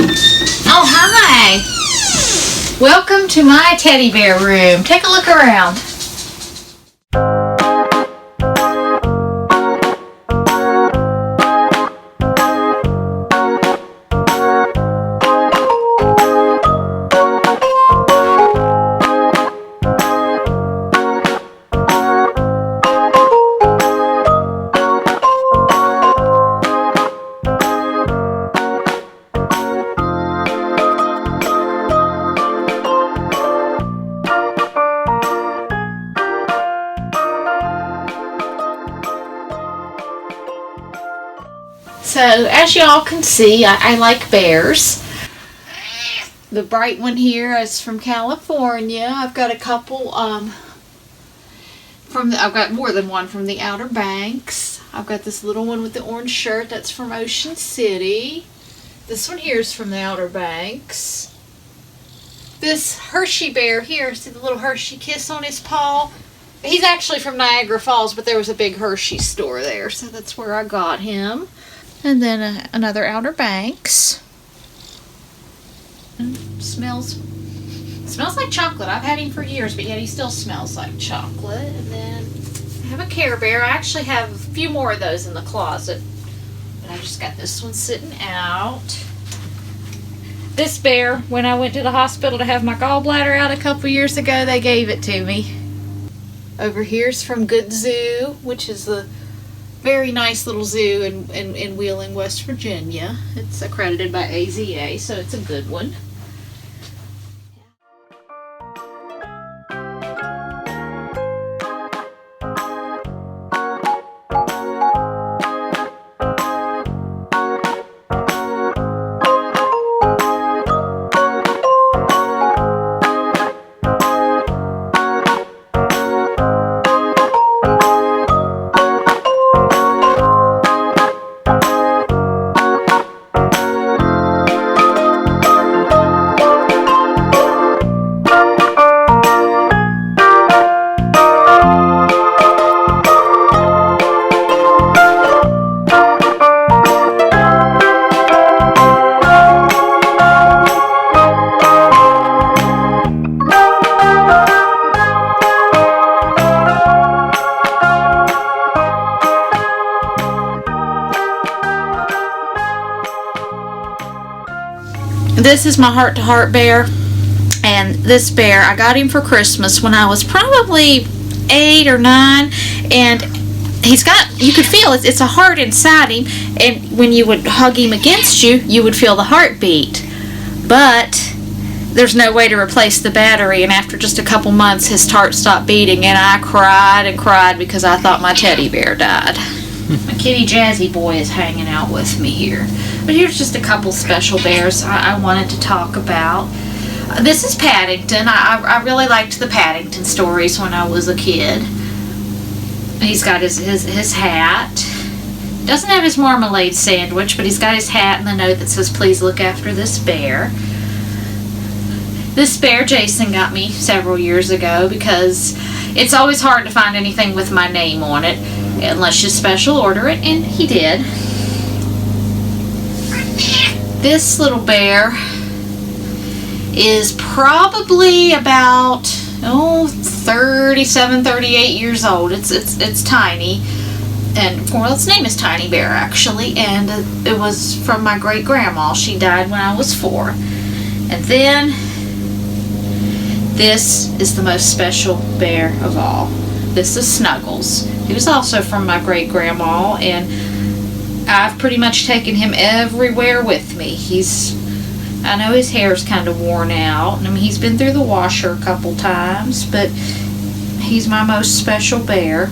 Oh, hi. Welcome to my teddy bear room. Take a look around. So, as y'all can see, I like bears. The bright one here is from California. I've got a couple I've got more than one from the Outer Banks. I've got this little one with the orange shirt. That's from Ocean City. This one here is from the Outer Banks. This Hershey bear here, see the little Hershey kiss on his paw? He's actually from Niagara Falls, but there was a big Hershey store there, so that's where I got him. And then another Outer Banks. Smells like chocolate. I've had him for years, but yet he still smells like chocolate. And then I have a Care Bear. I actually have a few more of those in the closet, but I just got this one sitting out. This bear, when I went to the hospital to have my gallbladder out a couple years ago, they gave it to me. Over here's from Good Zoo, which is a very nice little zoo in Wheeling, West Virginia. It's accredited by AZA, so it's a good one. This is my heart-to-heart bear, and this bear, I got him for Christmas when I was probably 8 or 9, and he's got, you could feel it, it's a heart inside him, and when you would hug him against you, you would feel the heartbeat, but there's no way to replace the battery, and after just a couple months, his heart stopped beating, and I cried and cried because I thought my teddy bear died. My kitty Jazzy boy is hanging out with me here. But here's just a couple special bears I wanted to talk about. This is Paddington. I really liked the Paddington stories when I was a kid. He's got his hat. Doesn't have his marmalade sandwich, but he's got his hat and the note that says, "Please look after this bear." This bear Jason got me several years ago because it's always hard to find anything with my name on it unless you special order it, and he did. This little bear is probably about 37, 38 years old. It's tiny, and well, its name is Tiny Bear actually, and it was from my great grandma. She died when I was 4. And then this is the most special bear of all. This is Snuggles. He was also from my great grandma, and I've pretty much taken him everywhere with me. I know his hair's kind of worn out. I mean, he's been through the washer a couple times, but he's my most special bear.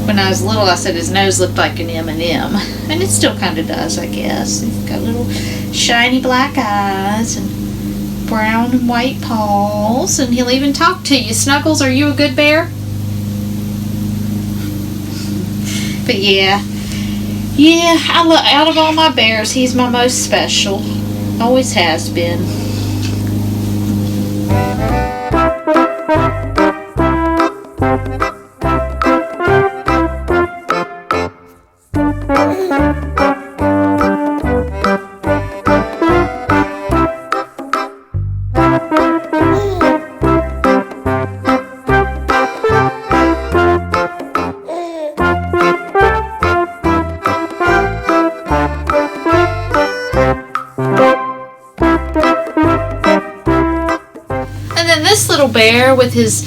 When I was little, I said his nose looked like an M&M, and it still kind of does, I guess. He's got little shiny black eyes and brown and white paws, and he'll even talk to you. Snuggles, are you a good bear? But yeah, out of all my bears, he's my most special. Always has been. bear with his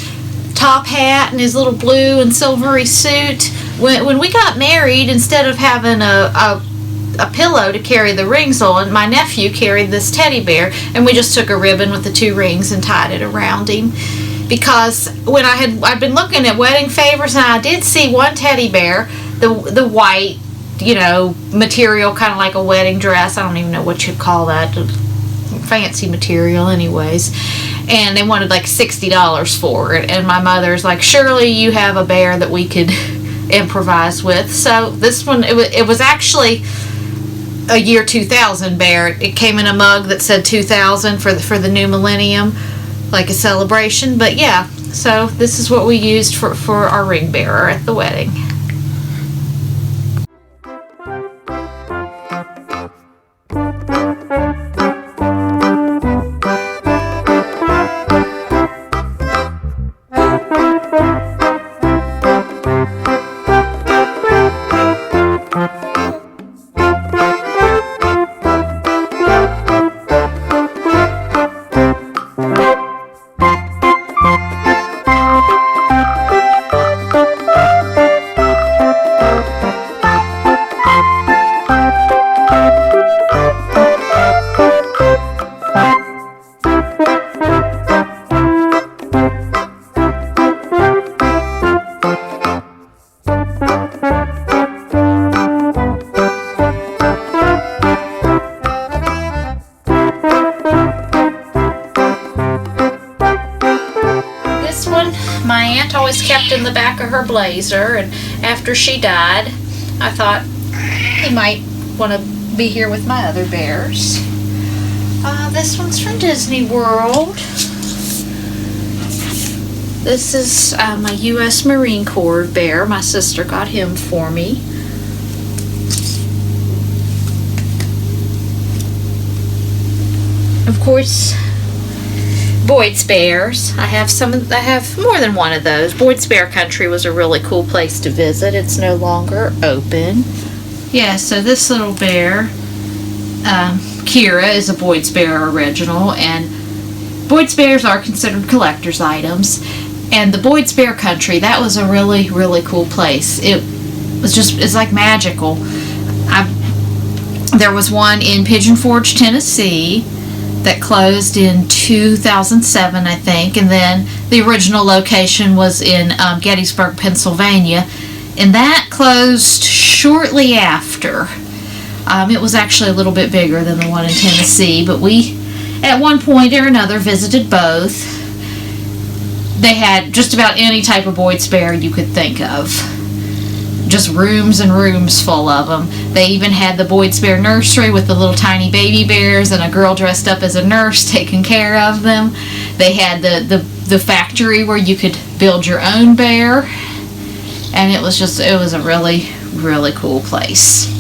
top hat and his little blue and silvery suit. When we got married, instead of having a pillow to carry the rings on, my nephew carried this teddy bear, and we just took a ribbon with the 2 rings and tied it around him. Because when I'd been looking at wedding favors, and I did see one teddy bear, the white, material, kind of like a wedding dress. I don't even know what you'd call that. Fancy material, anyways. And they wanted like $60 for it. And my mother's like, surely you have a bear that we could improvise with. So this one, it was actually a year 2000 bear. It came in a mug that said 2000 for the new millennium, like a celebration. But yeah, so this is what we used for our ring bearer at the wedding. My aunt always kept in the back of her blazer, and after she died, I thought he might want to be here with my other bears. This one's from Disney World. This is my U.S. Marine Corps bear. My sister got him for me. Of course, Boyd's Bears. I have more than one of those. Boyd's Bear Country was a really cool place to visit. It's no longer open. Yeah, so this little bear, Kira, is a Boyd's Bear original, and Boyd's Bears are considered collector's items. And the Boyd's Bear Country, that was a really, really cool place. It's like magical. There was one in Pigeon Forge, Tennessee, that closed in 2007, I think, and then the original location was in Gettysburg, Pennsylvania, and that closed shortly after. It was actually a little bit bigger than the one in Tennessee, but we, at one point or another, visited both. They had just about any type of Boyd's Bear you could think of. Just rooms and rooms full of them. They even had the Boyd's Bear Nursery with the little tiny baby bears and a girl dressed up as a nurse taking care of them. They had the factory where you could build your own bear. And it was a really, really cool place.